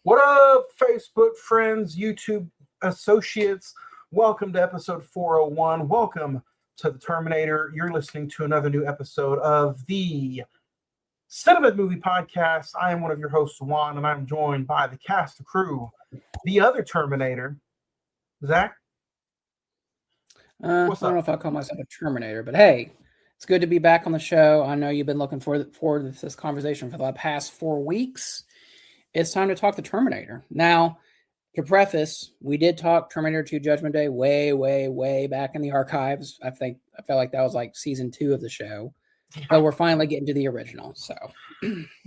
What up, Facebook friends, YouTube associates? Welcome to episode 401. Welcome to the Terminator. You're listening to another new episode of the Cine-Men Movie Podcast. I am one of your hosts, Juan, and I'm joined by the cast and crew, the other Terminator, Zach. I don't know if I'll call myself a Terminator, but hey, it's good to be back on the show. I know you've been looking forward to this conversation for the past 4 weeks. It's time to talk the Terminator. Now, to preface, we did talk Terminator 2 Judgment Day way back in the archives. I felt like that was like season 2 of the show, but we're finally getting to the original. So,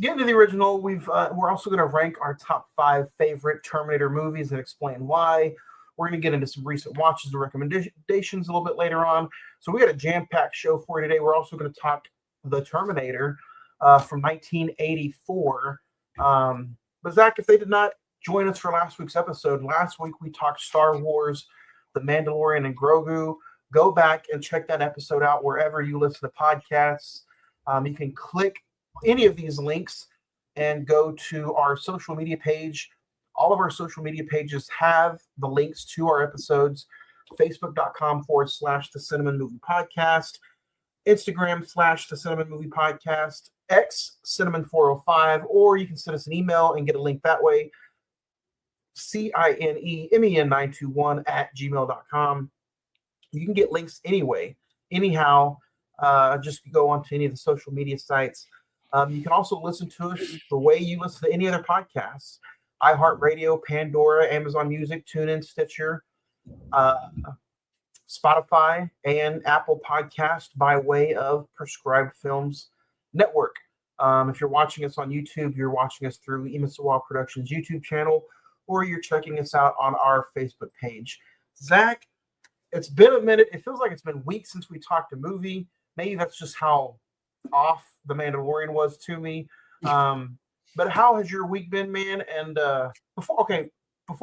getting to the original, we're also going to rank our top 5 favorite Terminator movies and explain why. We're going to get into some recent watches and recommendations a little bit later on. So we got a jam-packed show for you today. We're also going to talk the Terminator from 1984. But Zach, if they did not join us for last week's episode, last week we talked Star Wars, The Mandalorian, and Grogu. Go back and check that episode out wherever you listen to podcasts. You can click any of these links and go to our social media page. All of our social media pages have the links to our episodes. Facebook.com/The Cine-Men Movie Podcast. Instagram /The Cine-Men Movie Podcast. X Cine-Men 405, or you can send us an email and get a link that way. CINEMEN921 @gmail.com. You can get links anyhow. Just go on to any of the social media sites. You can also listen to us the way you listen to any other podcasts: iHeartRadio, Pandora, Amazon Music, TuneIn, Stitcher, Spotify, and Apple Podcast by way of Prescribed Films Network. If you're watching us on YouTube, you're watching us through Emisawa Productions YouTube channel, or you're checking us out on our Facebook page. Zach, it's been a minute. It feels like it's been weeks since we talked a movie. Maybe that's just how off The Mandalorian was to me. But how has your week been, man? And before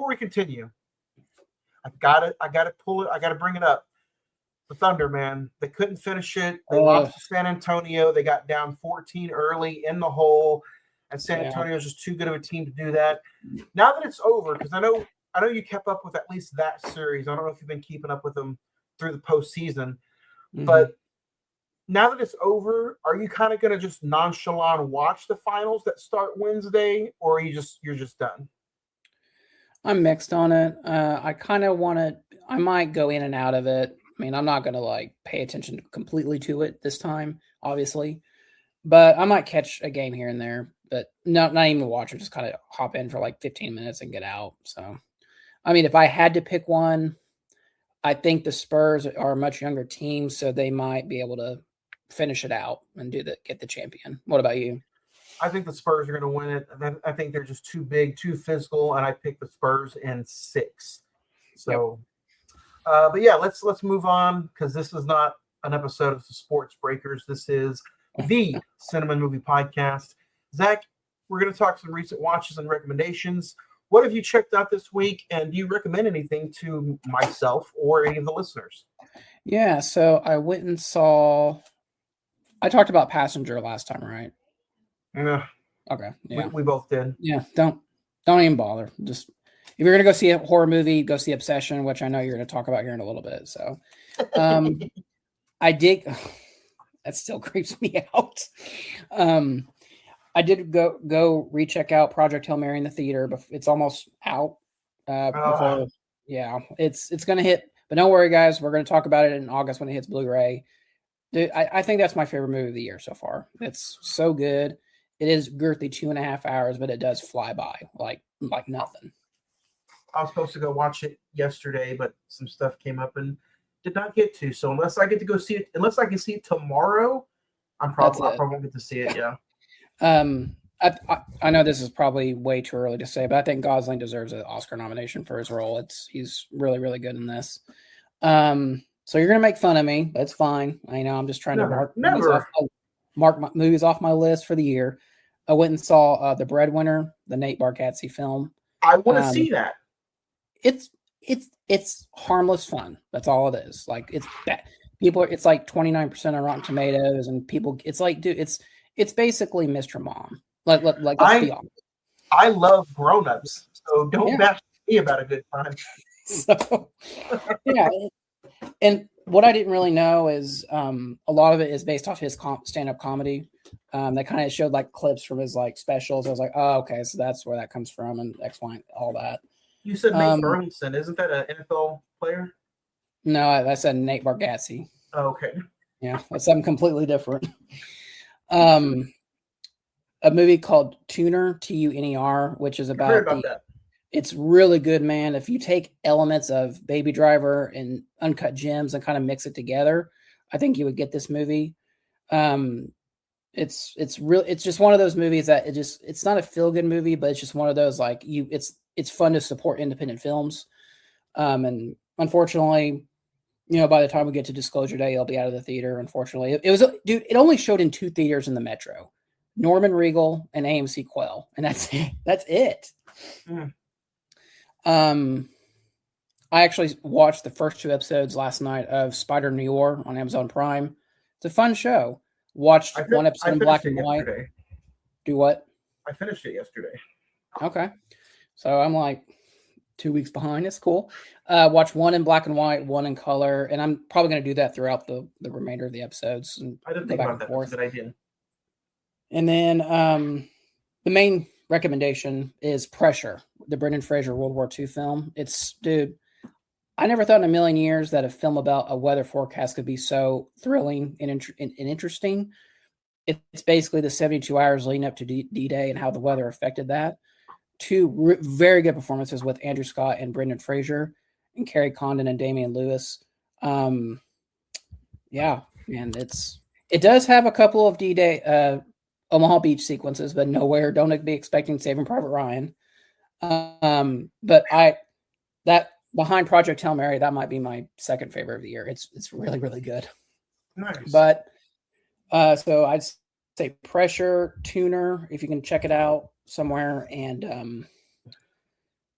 we continue, I gotta pull it. I gotta bring it up. The Thunder, man, they couldn't finish it. They lost to San Antonio. They got down 14 early in the hole, and San Antonio is just too good of a team to do that. Now that it's over, because I know you kept up with at least that series. I don't know if you've been keeping up with them through the postseason, but now that it's over, are you kind of going to just nonchalant watch the finals that start Wednesday, or you're just done? I'm mixed on it. I kind of want to. I might go in and out of it. I mean, I'm not going to pay attention completely to it this time, obviously, but I might catch a game here and there, but not even watch it. Just kind of hop in for 15 minutes and get out. So, I mean, if I had to pick one, I think the Spurs are a much younger team, so they might be able to finish it out and get the champion. What about you? I think the Spurs are going to win it. I think they're just too big, too physical, and I pick the Spurs in 6. So, but yeah, let's move on, because this is not an episode of the Sports Breakers. This is the Cine-Men Movie Podcast. Zach, we're going to talk some recent watches and recommendations. What have you checked out this week, and do you recommend anything to myself or any of the listeners? Yeah, so I went and saw. I talked about Passenger last time, right? Yeah. Okay. Yeah. We both did. Yeah. Don't even bother. Just if you're gonna go see a horror movie, go see Obsession, which I know you're gonna talk about here in a little bit. So, I did. That still creeps me out. I did go recheck out Project Hail Mary in the theater, but it's almost out. It's gonna hit. But don't worry, guys. We're gonna talk about it in August when it hits Blu-ray. Dude, I think that's my favorite movie of the year so far. It's so good. It is girthy 2.5 hours, but it does fly by like nothing. I was supposed to go watch it yesterday, but some stuff came up and did not get to. So unless I get to go see it, unless I can see it tomorrow, I probably won't get to see it. Yeah. I know this is probably way too early to say, but I think Gosling deserves an Oscar nomination for his role. He's really, really good in this. So you're gonna make fun of me. That's fine. I know. I'm just trying to mark movies off my list for the year. I went and saw The Breadwinner, the Nate Bargatze film. I want to see that. It's harmless fun. That's all it is. It's bad. It's 29% on Rotten Tomatoes, and people. It's dude. It's basically Mr. Mom. Let's be honest. I love Grown Ups, So don't Yeah. bash me about a good time. So yeah, and what I didn't really know is a lot of it is based off his stand-up comedy. They kind of showed like clips from his like specials. I was like, oh, okay, so that's where that comes from, and X, Y, all that. You said Nate Burleson. Isn't that an NFL player? No, I said Nate Bargatze. Oh, okay. Yeah, that's something completely different. A movie called Tuner, Tuner, which is I heard about about that. It's really good, man. If you take elements of Baby Driver and Uncut Gems and kind of mix it together, I think you would get this movie. It's just one of those movies that it's not a feel good movie, but it's just one of those like it's fun to support independent films. And unfortunately, by the time we get to Disclosure Day, it'll be out of the theater. Unfortunately, it only showed in 2 theaters in the metro, Norman Regal and AMC Quell, and that's it. That's it. I actually watched the first 2 episodes last night of Spider Noir on Amazon Prime. It's a fun show. Watched one episode in black and white. Do what? I finished it yesterday. Okay. So I'm like 2 weeks behind. It's cool. Watch one in black and white, one in color, and I'm probably going to do that throughout the remainder of the episodes. And I didn't think about that. That's a good idea. And then the main recommendation is Pressure, the Brendan Fraser World War II film. Dude, I never thought in a million years that a film about a weather forecast could be so thrilling and interesting. It's basically the 72 hours leading up to D-Day and how the weather affected that. 2 very good performances with Andrew Scott and Brendan Fraser, and Carrie Condon and Damian Lewis. Yeah, and it does have a couple of D-Day Omaha Beach sequences, but nowhere. Don't be expecting Saving Private Ryan. But that behind Project Hail Mary, that might be my second favorite of the year. It's really, really good. Nice. But so I'd say Pressure, Tuner, if you can check it out somewhere, and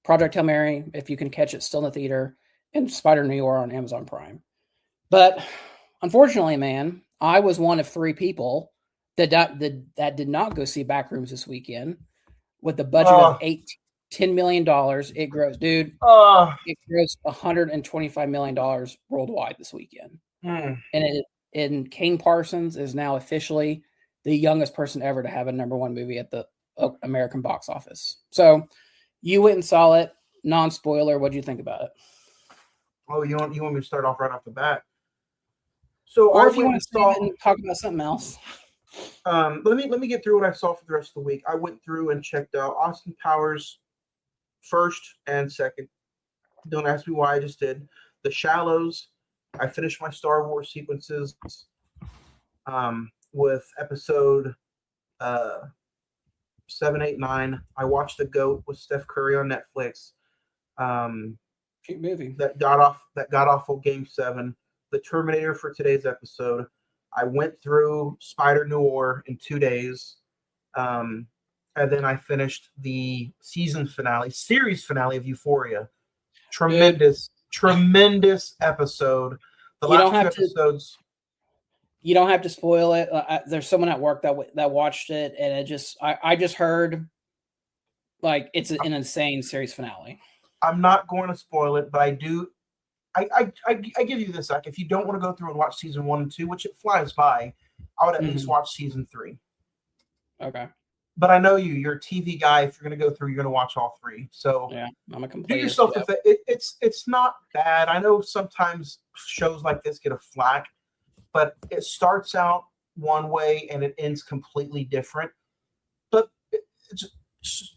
Project Hail Mary, if you can catch it still in the theater, and Spider Noir on Amazon Prime. But unfortunately, man, I was one of 3 people that did not go see Backrooms this weekend with the budget of $10 million. It grossed, dude. It grossed $125 million worldwide this weekend. And Kane Parsons is now officially the youngest person ever to have a #1 movie at the American box office. So you went and saw it. Non-spoiler. What do you think about it? Oh, you want me to start off right off the bat? So, or if you want to talk about something else. Let me get through what I saw for the rest of the week. I went through and checked out Austin Powers first and second. Don't ask me why, I just did. The Shallows. I finished my Star Wars sequences with episode 7, 8, 9. I watched The Goat with Steph Curry on Netflix. Cute movie. That god awful Game 7. The Terminator for today's episode. I went through Spider Noir in 2 days. And then I finished the series finale of Euphoria. Tremendous episode. The last 2 episodes. You don't have to spoil it. There's someone at work that watched it, and I just heard like it's an insane series finale. I'm not going to spoil it, but I do. I give you this, Zach. If you don't want to go through and watch season 1 and 2, which it flies by, I would at least watch season 3. Okay. But I know you're a TV guy. If you're going to go through, you're going to watch all 3. So yeah, I'm a completist. Do yourself a favor. It's not bad. I know sometimes shows like this get a flack, but it starts out one way and it ends completely different. But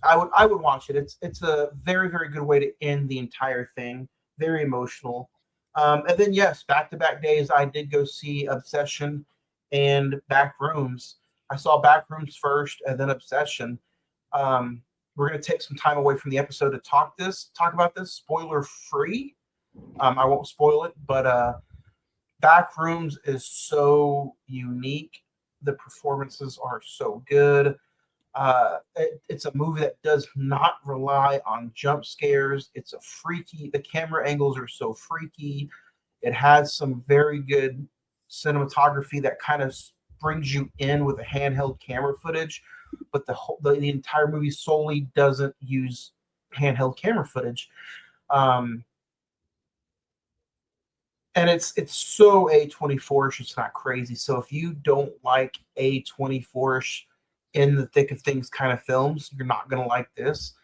I would watch it. It's a very, very good way to end the entire thing. Very emotional. And then yes, back-to-back days I did go see Obsession and Backrooms. I saw Backrooms first and then Obsession. We're going to take some time away from the episode to talk about this spoiler free. I won't spoil it, but Backrooms is so unique. The performances are so good. It's a movie that does not rely on jump scares. The camera angles are so freaky. It has some very good cinematography that kind of brings you in with a handheld camera footage, but the entire movie solely doesn't use handheld camera footage. Um, and it's so A24ish, it's not crazy. So if you don't like A24ish in the thick of things kind of films, you're not gonna like this.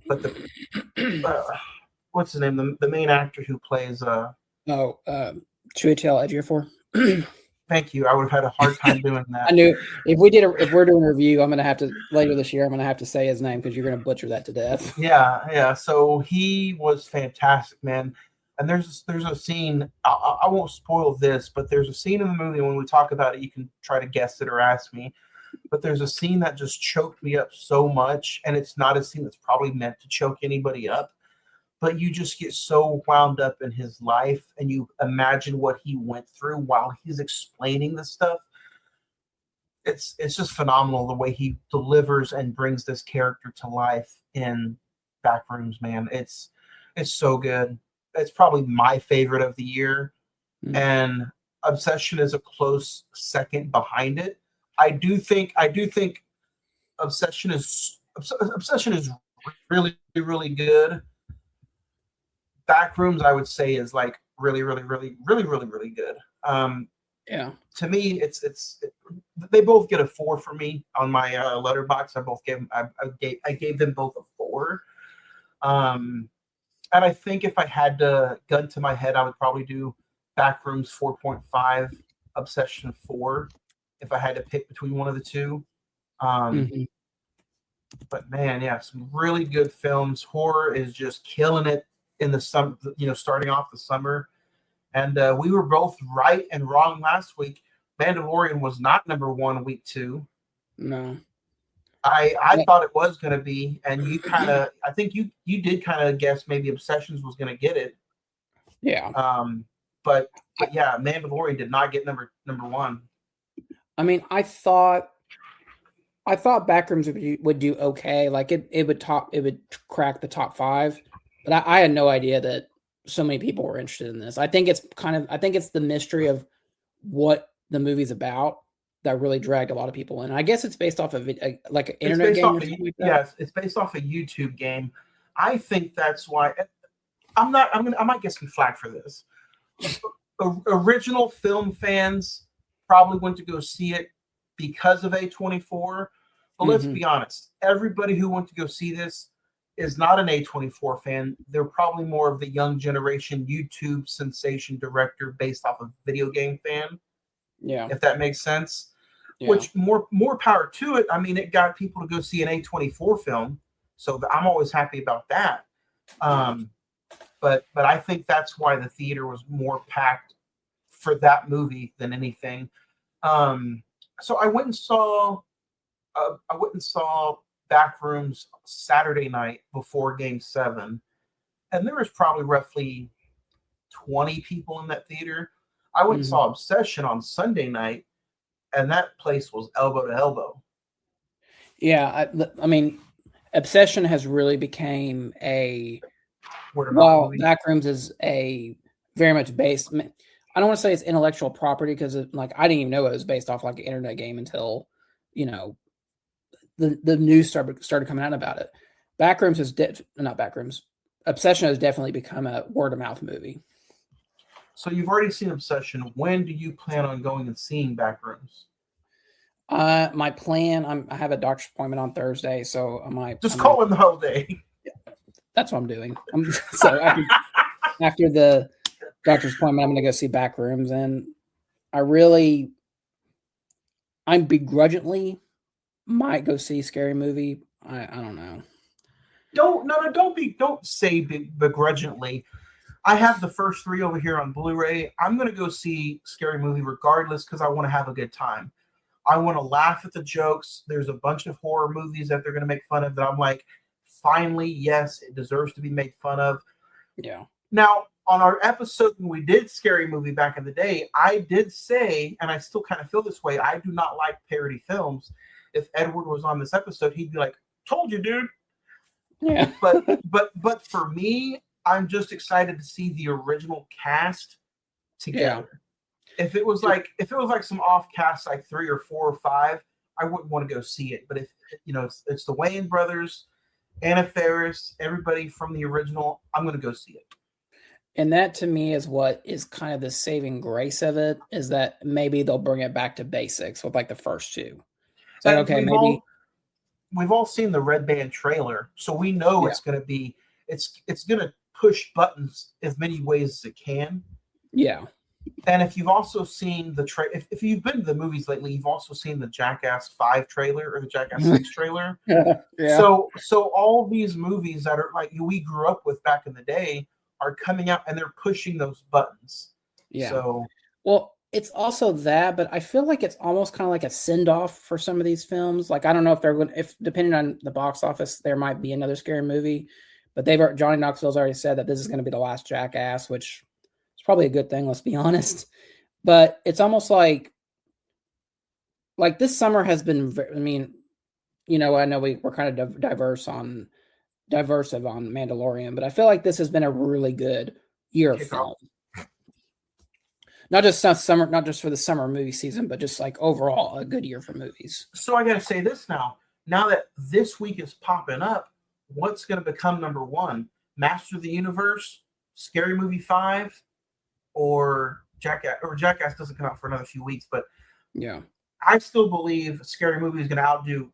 But the what's his name? The main actor who plays Chiwetel Ejiofor. Thank you. I would have had a hard time doing that. I knew if we're doing a review, I'm gonna have to later this year. I'm gonna have to say his name because you're gonna butcher that to death. Yeah. So he was fantastic, man. And there's a scene. I won't spoil this, but there's a scene in the movie. When we talk about it, you can try to guess it or ask me. But there's a scene that just choked me up so much, and it's not a scene that's probably meant to choke anybody up. But you just get so wound up in his life, and you imagine what he went through while he's explaining this stuff. It's just phenomenal the way he delivers and brings this character to life in Backrooms, man. It's so good. It's probably my favorite of the year, and Obsession is a close second behind it. I do think Obsession is really really good. Backrooms, I would say, is like really good. Yeah. To me, they both get a 4 for me on my letterbox. I gave them both a 4. And I think if I had to gun to my head, I would probably do Backrooms 4.5, Obsession 4, if I had to pick between one of the two. But man, yeah, some really good films. Horror is just killing it in the summer, starting off the summer. And we were both right and wrong last week. Mandalorian was not number 1 week 2. No. I thought it was going to be, and I think you did kind of guess maybe Obsessions was going to get it. Yeah. But yeah, Mandalorian did not get number 1. I mean, I thought Backrooms would do okay. Like it would crack the top 5, but I had no idea that so many people were interested in this. I think it's the mystery of what the movie's about that really dragged a lot of people in. I guess it's based off of like an internet game or something like that. Yes, it's based off a YouTube game. I think that's why I might get some flack for this. Original film fans probably went to go see it because of A24. But let's be honest, everybody who went to go see this is not an A24 fan. They're probably more of the young generation YouTube sensation director based off of video game fan. Yeah. If that makes sense. Yeah. Which more power to it. I mean, it got people to go see an A24 film. So I'm always happy about that. But I think that's why the theater was more packed for that movie than anything. So I went and saw Backrooms Saturday night before Game 7, and there was probably roughly 20 people in that theater. I went and saw Obsession on Sunday night, and that place was elbow to elbow. Yeah, I mean, Obsession has really became Backrooms is a very much based. I don't want to say it's intellectual property because I didn't even know it was based off like an internet game until the news started coming out about it. Backrooms is not Backrooms. Obsession has definitely become a word of mouth movie. So you've already seen Obsession. When do you plan on going and seeing Backrooms? My plan, I have a doctor's appointment on Thursday, so I might just call in the whole day. That's what I'm doing. So after the doctor's appointment, I'm going to go see Backrooms, and I'm begrudgingly might go see Scary Movie. I don't know. Don't say begrudgingly. I have the first 3 over here on Blu-ray. I'm going to go see Scary Movie regardless because I want to have a good time. I want to laugh at the jokes. There's a bunch of horror movies that they're going to make fun of that I'm like, finally, yes, it deserves to be made fun of. Yeah. Now, on our episode when we did Scary Movie back in the day, I did say, and I still kind of feel this way, I do not like parody films. If Edward was on this episode, he'd be like, "Told you, dude." Yeah. but for me, I'm just excited to see the original cast together. Yeah. If it was like some off cast like 3 or 4 or 5, I wouldn't want to go see it. But if it's the Wayans brothers, Anna Faris, everybody from the original. I'm going to go see it. And that to me is what is kind of the saving grace of it, is that maybe they'll bring it back to basics with like the first two. It's like, And okay, maybe, we've all seen the Red Band trailer, so we know yeah, it's going to be it's going to push buttons as many ways as it can. yeah, And if you've also seen if you've been to the movies lately, you've also seen the Jackass 5 trailer or the Jackass 6 trailer. yeah, So all these movies that are like we grew up with back in the day are coming out and they're pushing those buttons. yeah. So Well, it's also that, but I feel like it's almost kind of like a send off for some of these films. Like I don't know if they're going, if depending on the box office, there might be another scary movie, but Johnny Knoxville's already said that this is going to be the last Jackass, which is probably a good thing. Let's be honest. But it's almost like this summer has been. I mean, I know we're kind of diverse on diversive on Mandalorian, but I feel like this has been a really good year of kickoff. film. Not just summer, not just for the summer movie season, but just like overall a good year for movies. So I got to say this now. Now that this week is popping up, what's going to become number one? Master of the Universe, Scary Movie 5, or Jackass? Or Jackass doesn't come out for another few weeks, but yeah, I still believe Scary Movie is going to outdo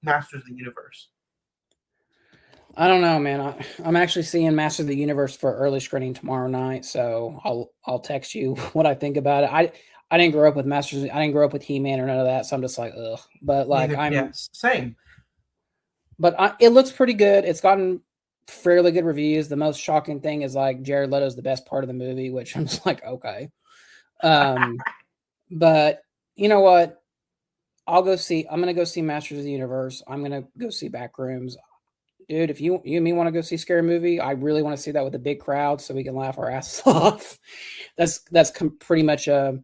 Masters of the Universe. I don't know, man. I'm actually seeing Master of the Universe for early screening tomorrow night, so I'll text you what I think about it. I didn't grow up with Masters. I didn't grow up with He-Man or none of that, so I'm just like, ugh. But like same. But it looks pretty good. It's gotten fairly good reviews. The most shocking thing is like Jared Leto's the best part of the movie, which I'm just like, okay. But you know what? I'm gonna go see Masters of the Universe. I'm gonna go see Backrooms. Dude, if you and me want to go see a scary movie, I really want to see that with a big crowd so we can laugh our asses off. That's pretty much a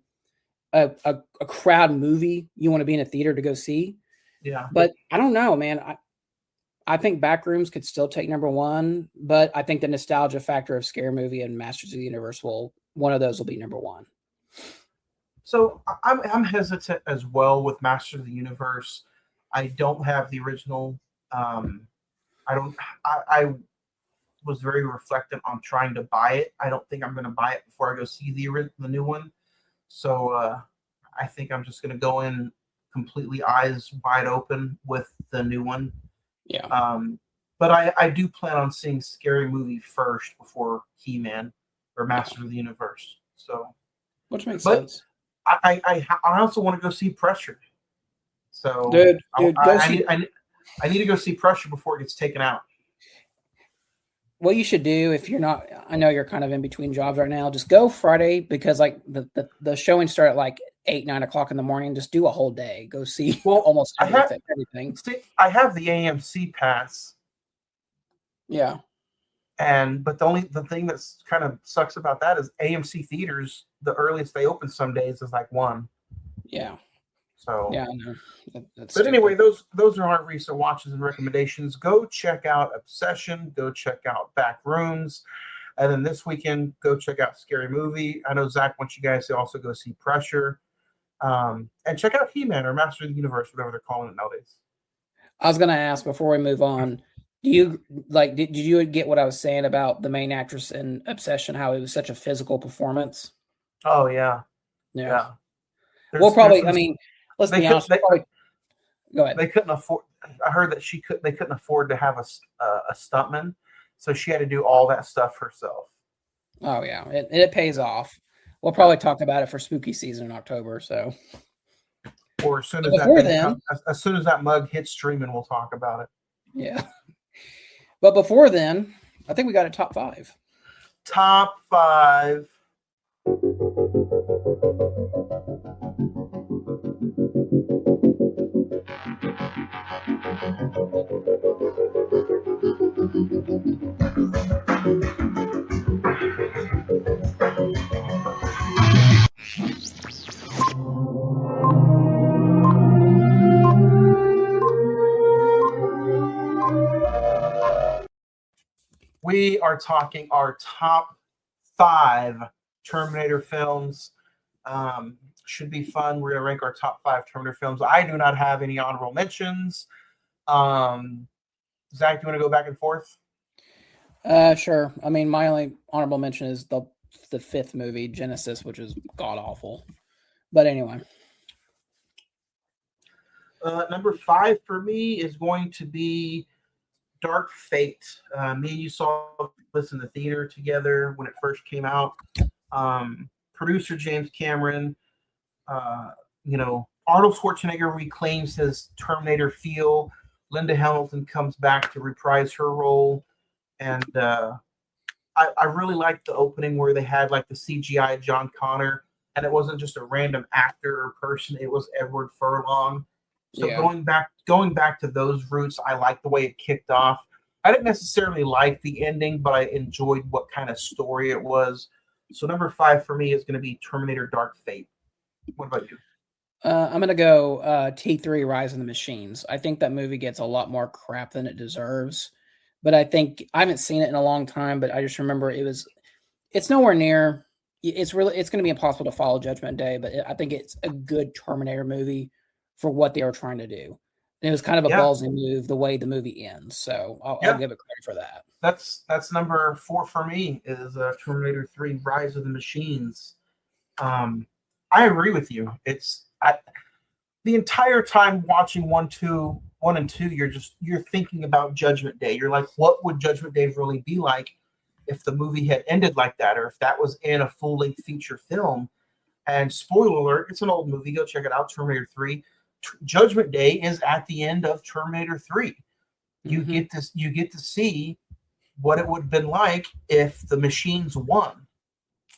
crowd movie you want to be in a theater to go see. Yeah. But I don't know, man. I think Backrooms could still take number one, but I think the nostalgia factor of Scary Movie and Masters of the Universe one of those will be number one. So I'm hesitant as well with Masters of the Universe. I don't have the original. I was very reflectant on trying to buy it. I don't think I'm going to buy it before I go see the new one. So I think I'm just going to go in completely eyes wide open with the new one. Yeah. But I do plan on seeing Scary Movie first before He-Man or Master of the Universe. So, which makes sense. I also want to go see Pressure. So, dude, I need to go see Pressure before it gets taken out. What you should do if you're not, I know you're kind of in between jobs right now, just go Friday because like the showing start at like 8-9 o'clock in the morning. Just do a whole day. Go see almost everything. See, I have the AMC pass. Yeah. But the thing that's kind of sucks about that is AMC theaters, the earliest they open some days is like 1. Yeah. So yeah, I know. But stupid. Anyway, those are our recent watches and recommendations. Go check out Obsession. Go check out Backrooms. And then this weekend, go check out Scary Movie. I know Zach wants you guys to also go see Pressure. And check out He-Man or Master of the Universe, whatever they're calling it nowadays. I was going to ask before we move on, did you get what I was saying about the main actress in Obsession, how it was such a physical performance? Oh, yeah. Yeah. Well, probably, I mean, let's be honest. Go ahead. They couldn't afford. I heard that they couldn't afford to have a stuntman, so she had to do all that stuff herself. Oh yeah, it pays off. We'll probably talk about it for spooky season in October. So, or as soon as as soon as that mug hits streaming, we'll talk about it. Yeah, but before then, I think we got a top 5. Top 5. We are talking our top 5 Terminator films. Should be fun. We're going to rank our top 5 Terminator films. I do not have any honorable mentions. Zach, do you want to go back and forth? Sure. I mean, my only honorable mention is the fifth movie, Genesis, which is god awful. But anyway. Number 5 for me is going to be Dark Fate. Me and you saw this in the theater together when it first came out. Producer James Cameron, uh, Arnold Schwarzenegger reclaims his Terminator feel. Linda Hamilton comes back to reprise her role, and I really liked the opening where they had like the CGI John Connor, and it wasn't just a random actor or person; it was Edward Furlong. So Yeah. going back to those roots, I liked the way it kicked off. I didn't necessarily like the ending, but I enjoyed what kind of story it was. So number 5 for me is going to be Terminator Dark Fate. What about you? I'm gonna go T3 Rise of the Machines. I think that movie gets a lot more crap than it deserves. But I think I haven't seen it in a long time, but I just remember it's nowhere near it's gonna be impossible to follow Judgment Day, but I think it's a good Terminator movie for what they were trying to do. And it was kind of a Yeah, ballsy move the way the movie ends. So I'll yeah. give it credit for that. That's number 4 for me is Terminator 3 Rise of the Machines. Um, I agree with you. The entire time watching one and two, you're thinking about Judgment Day. You're like, what would Judgment Day really be like if the movie had ended like that, or if that was in a full length feature film? And spoiler alert, it's an old movie. Go check it out. Terminator 3. Judgment Day is at the end of Terminator 3. You get to see what it would have been like if the machines won.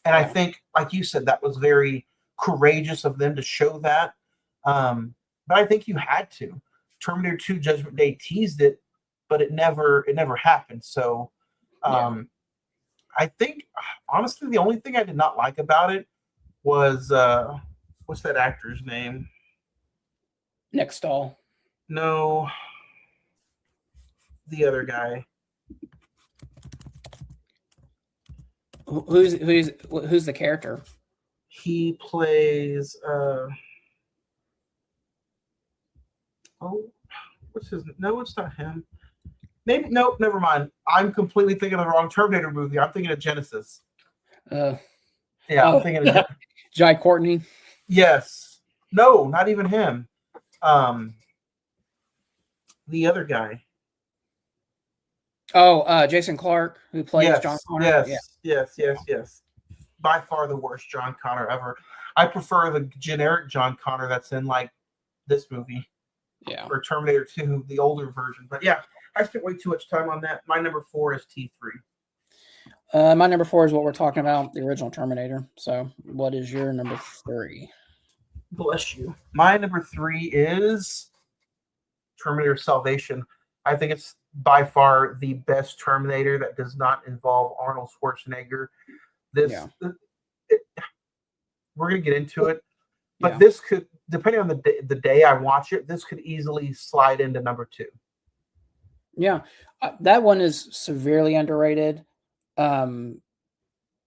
And I Yeah. think, like you said, that was very courageous of them to show that. But I think you had to. Terminator 2 Judgment Day teased it, but it never happened. So Yeah. I think honestly the only thing I did not like about it was what's that actor's name? Next stall. No, the other guy. Who's the character? He plays oh, what's his? No, it's not him. Maybe no, never mind. I'm completely thinking of the wrong Terminator movie. I'm thinking of Genesis. Uh, Yeah, I'm oh, thinking of Jai Courtney. yes. No, not even him. Um, the other guy. Oh, Jason Clarke, who plays John Yes, Connor. Yeah. yes. By far the worst John Connor ever. I prefer the generic John Connor that's in like this movie Yeah. or Terminator 2, the older version. But yeah, I spent way too much time on that. My number 4 is T3. My number 4 is what we're talking about, the original Terminator. So, what is your number 3? Bless you. My number 3 is Terminator Salvation. I think it's by far the best Terminator that does not involve Arnold Schwarzenegger. This, Yeah. it, we're gonna get into it, but Yeah. this could, depending on the day I watch it, this could easily slide into number 2. Yeah. That one is severely underrated. Um,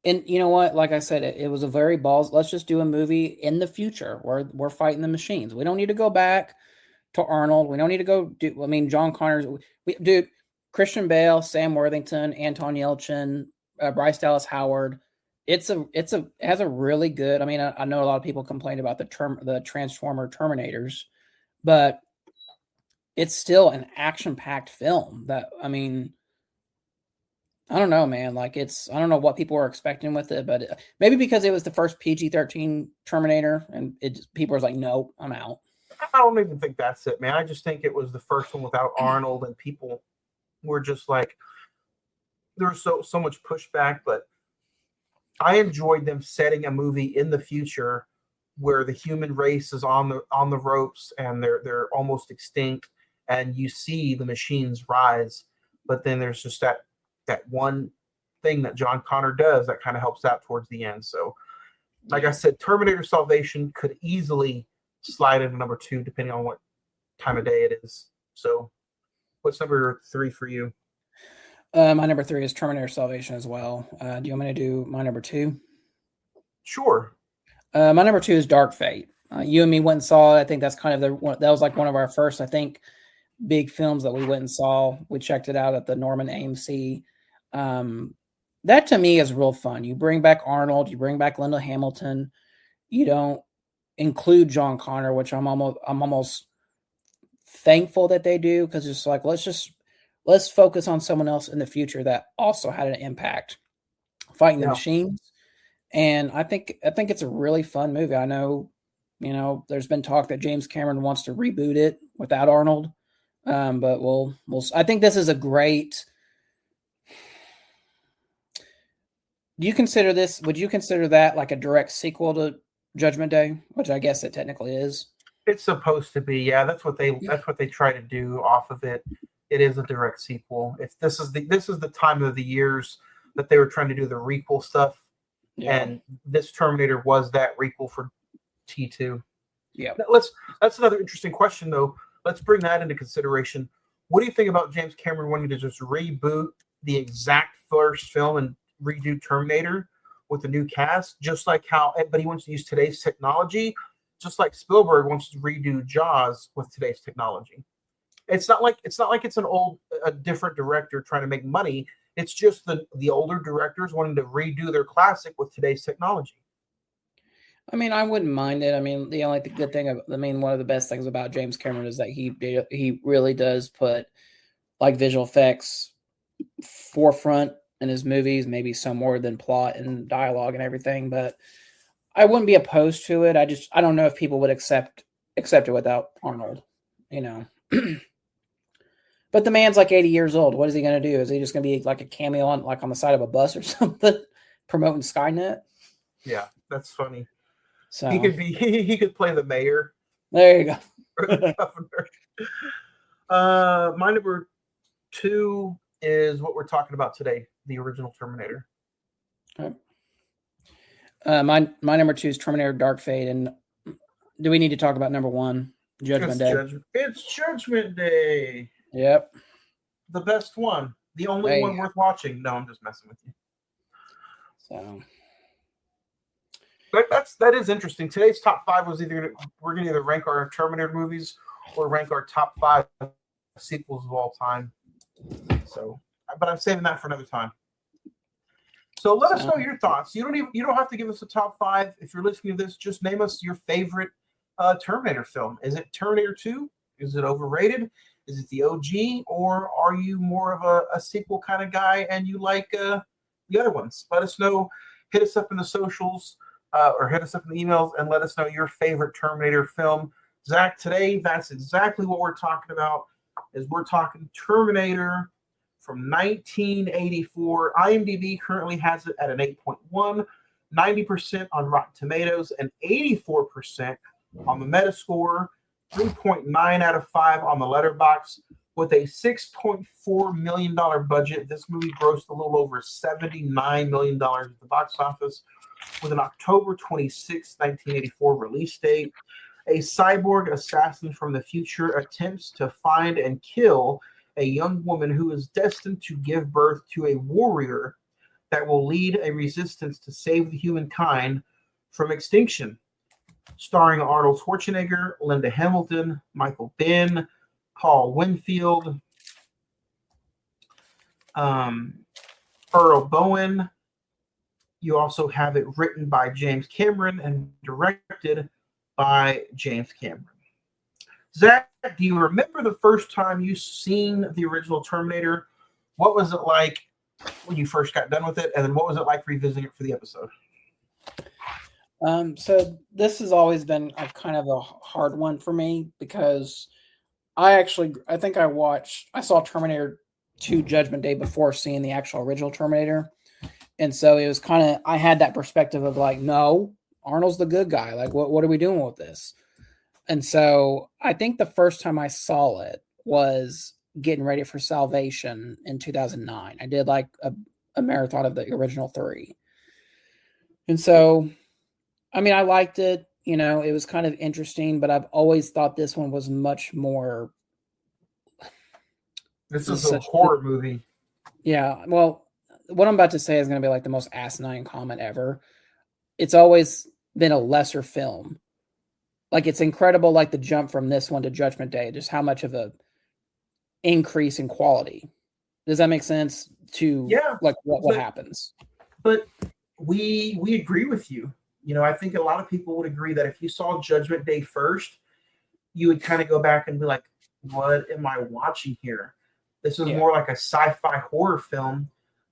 and you know what? Like I said, it was a very balls. Let's just do a movie in the future where we're fighting the machines. We don't need to go back to Arnold. We don't need to go do. I mean, John Connor's. We do Christian Bale, Sam Worthington, Anton Yelchin, Bryce Dallas Howard. It has a really good. I mean, I know a lot of people complained about the Transformer Terminators, but it's still an action packed film. That I mean, I don't know, man. Like I don't know what people were expecting with it, but maybe because it was the first PG-13 Terminator, and people was like, "No, I'm out." I don't even think that's it, man. I just think it was the first one without Arnold, and people were just like, there was so much pushback. But I enjoyed them setting a movie in the future where the human race is on the ropes and they're almost extinct, and you see the machines rise. But then there's just that one thing that John Connor does that kind of helps out towards the end. So, like I said, Terminator Salvation could easily slide into number 2, depending on what time of day it is. So, what's number 3 for you? My number 3 is Terminator Salvation as well. Do you want me to do my number 2? Sure. My number 2 is Dark Fate. You and me went and saw it. I think that's kind of that was like one of our first, I think, big films that we went and saw. We checked it out at the Norman AMC. That to me is real fun. You bring back Arnold, you bring back Linda Hamilton. You don't include John Connor, which I'm almost thankful that they do, because it's like let's focus on someone else in the future that also had an impact fighting the machines. And I think it's a really fun movie. I know, there's been talk that James Cameron wants to reboot it without Arnold. But we'll I think this is a great. Would you consider that like a direct sequel to Judgment Day, which I guess it technically is? It's supposed to be, yeah. That's what they try to do off of it. It is a direct sequel. This is the time of the years that they were trying to do the requel stuff, and this Terminator was that requel for T2. Yeah. That's another interesting question, though. Let's bring that into consideration. What do you think about James Cameron wanting to just reboot the exact first film and redo Terminator with the new cast, but he wants to use today's technology, just like Spielberg wants to redo Jaws with today's technology. It's not like it's a different director trying to make money. It's just the older directors wanting to redo their classic with today's technology. I mean, I wouldn't mind it. I mean, the only good thing, one of the best things about James Cameron is that he really does put like visual effects forefront in his movies, maybe some more than plot and dialogue and everything. But I wouldn't be opposed to it. I don't know if people would accept it without Arnold, But the man's like 80 years old. What is he going to do? Is he just going to be like a cameo on the side of a bus or something, promoting Skynet? Yeah, that's funny. So he could play the mayor. There you go. Or the governor. My number 2 is what we're talking about today, the original Terminator. Okay. My number 2 is Terminator Dark Fate. And do we need to talk about number 1, Judgment Day? It's Judgment Day. Yep. The best one. The only one worth watching. No, I'm just messing with you. So that is interesting. Today's top 5 was we're going to either rank our Terminator movies or rank our top 5 sequels of all time. So, but I'm saving that for another time. So let us know your thoughts. You don't have to give us a top 5. If you're listening to this, just name us your favorite Terminator film. Is it Terminator 2? Is it overrated? Is it the OG? Or are you more of a sequel kind of guy and you like the other ones? Let us know. Hit us up in the socials or hit us up in the emails and let us know your favorite Terminator film. Zach, today that's exactly what we're talking about. We're talking Terminator from 1984. IMDb currently has it at an 8.1, 90% on Rotten Tomatoes, and 84% on the Metascore, 3.9 out of 5 on the Letterboxd. With a $6.4 million budget, this movie grossed a little over $79 million at the box office, with an October 26, 1984 release date. A cyborg assassin from the future attempts to find and kill a young woman who is destined to give birth to a warrior that will lead a resistance to save the humankind from extinction. Starring Arnold Schwarzenegger, Linda Hamilton, Michael Biehn, Paul Winfield, Earl Bowen. You also have it written by James Cameron and directed by James Cameron. Zach, do you remember the first time you seen the original Terminator? What was it like when you first got done with it? And then what was it like revisiting it for the episode? So this has always been a kind of a hard one for me because I saw Terminator 2 Judgment Day before seeing the actual original Terminator. And so it was I had that perspective of like, no, Arnold's the good guy. Like, what are we doing with this? And so I think the first time I saw it was getting ready for Salvation in 2009. I did like a marathon of the original 3. And so, I mean, I liked it. It was kind of interesting, but I've always thought this one was much more. This is a horror movie. Yeah. Well, what I'm about to say is going to be like the most asinine comment ever. It's always been a lesser film. Like, it's incredible, like the jump from this one to Judgment Day, just how much of a increase in quality. Does that make sense to Yeah, like what but happens? but we agree with you. I think a lot of people would agree that if you saw Judgment Day first, you would kind of go back and be like, "What am I watching here?" This is Yeah. more like a sci-fi horror film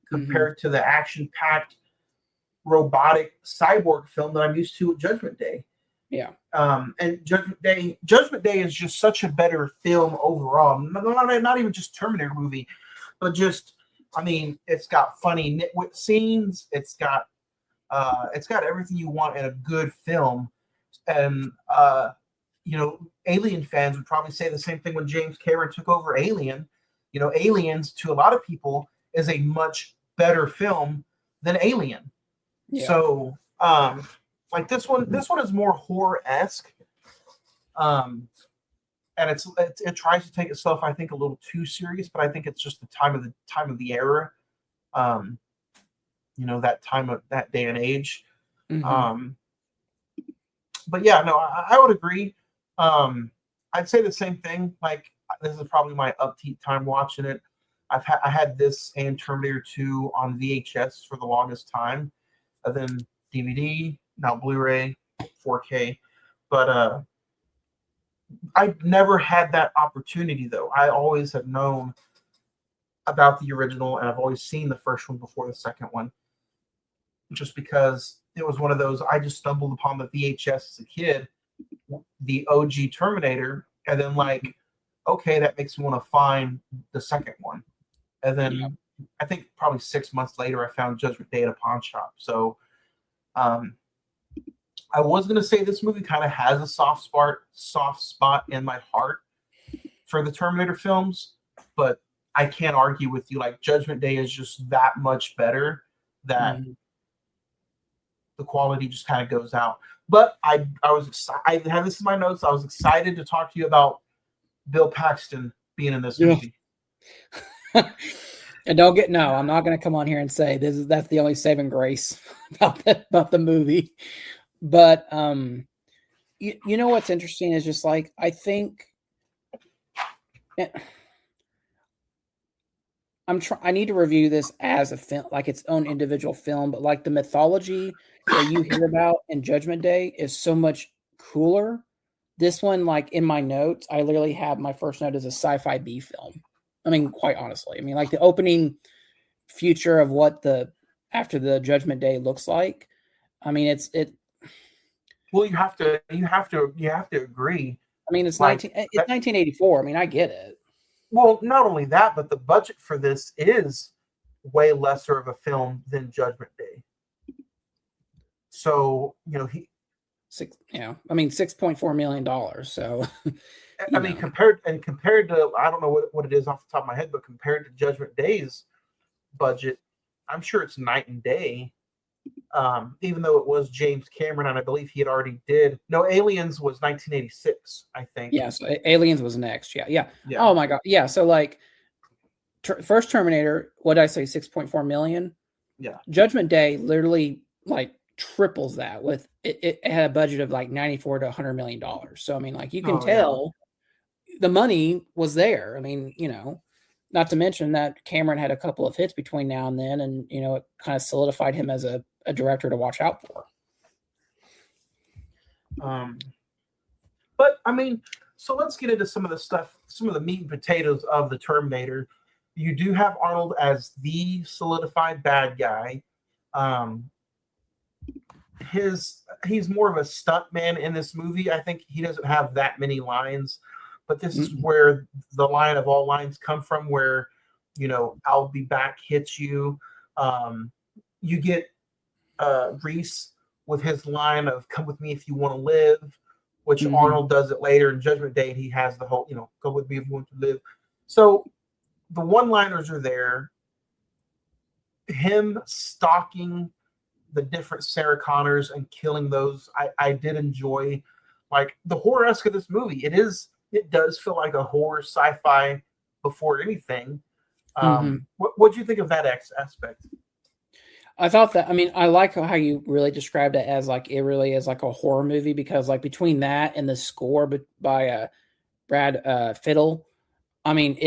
Hmm. compared to the action-packed robotic cyborg film that I'm used to with Judgment Day. Yeah. And Judgment Day is just such a better film overall. Not even just Terminator movie, but just, I mean, it's got funny nitwit scenes. It's got everything you want in a good film. And Alien fans would probably say the same thing when James Cameron took over Alien. Aliens to a lot of people is a much better film than Alien. Yeah. So, like this one is more horror-esque. Um, and it tries to take itself, I think, a little too serious, but I think it's just the time of the era. Um, that time of that day and age. Hmm. Um, but yeah, no, I would agree. I'd say the same thing. Like, this is probably my upbeat time watching it. I had this and Terminator 2 on VHS for the longest time, and then DVD, now Blu-ray, 4K. But I never had that opportunity though. I always have known about the original, and I've always seen the first one before the second one, just because it was one of those. I just stumbled upon the VHS as a kid, the OG Terminator, and then like, okay, that makes me want to find the second one. And Yeah. then I think probably 6 months later, I found Judgment Day at a pawn shop. So um, I was gonna say this movie kind of has a soft spot in my heart for the Terminator films, but I can't argue with you. Like, Judgment Day is just that much better that Hmm. the quality just kind of goes out. But I was excited. I had this in my notes. I was excited to talk to you about Bill Paxton being in this Yeah. movie. And no, I'm not going to come on here and say that's the only saving grace about the movie. But you know what's interesting is just like I think eh, I need to review this as a film, like its own individual film, but like the mythology that you hear about in Judgment Day is so much cooler. This one, like in my notes, I literally have my first note as a sci-fi B film. I mean, quite honestly, I mean, like the opening future of what the after the Judgment Day looks like. I mean, it. Well, you have to agree. I mean, it's Like it's that. 1984. I mean, I get it. Well, not only that, but the budget for this is way lesser of a film than Judgment Day. So I mean, $6.4 million. So, I you mean, know, compared to, I don't know what it is off the top of my head, but compared to Judgment Day's budget, I'm sure it's night and day. Even though it was James Cameron, and I believe he had already did. No, Aliens was 1986, I think. yeah. So Aliens was next. Yeah, yeah. Yeah. Oh my god. Yeah. So like, first Terminator, what did I say? 6.4 million. Yeah. Judgment Day literally like triples that with it had a budget of like 94 to $100 million. So I mean, like you can Oh yeah. tell the money was there. I mean, not to mention that Cameron had a couple of hits between now and then, and it kind of solidified him as a director to watch out for. Um, but I mean, so let's get into some of the stuff, some of the meat and potatoes of the Terminator. You do have Arnold as the solidified bad guy. Um, he's more of a stunt man in this movie. I think he doesn't have that many lines, but this is Mm-mm. where the line of all lines come from, where I'll be back hits you. You get Reese with his line of "Come with me if you want to live," which Mm-hmm. Arnold does it later in Judgment Day. And he has the whole "Go with me if you want to live." So the one-liners are there. Him stalking the different Sarah Connors and killing those, I did enjoy. Like, the horror-esque of this movie, it does feel like a horror sci-fi before anything. Mm-hmm. What do you think of that aspect? I thought that. I mean, I like how you really described it as like it really is like a horror movie because like between that and the score by Brad Fiddle, I mean,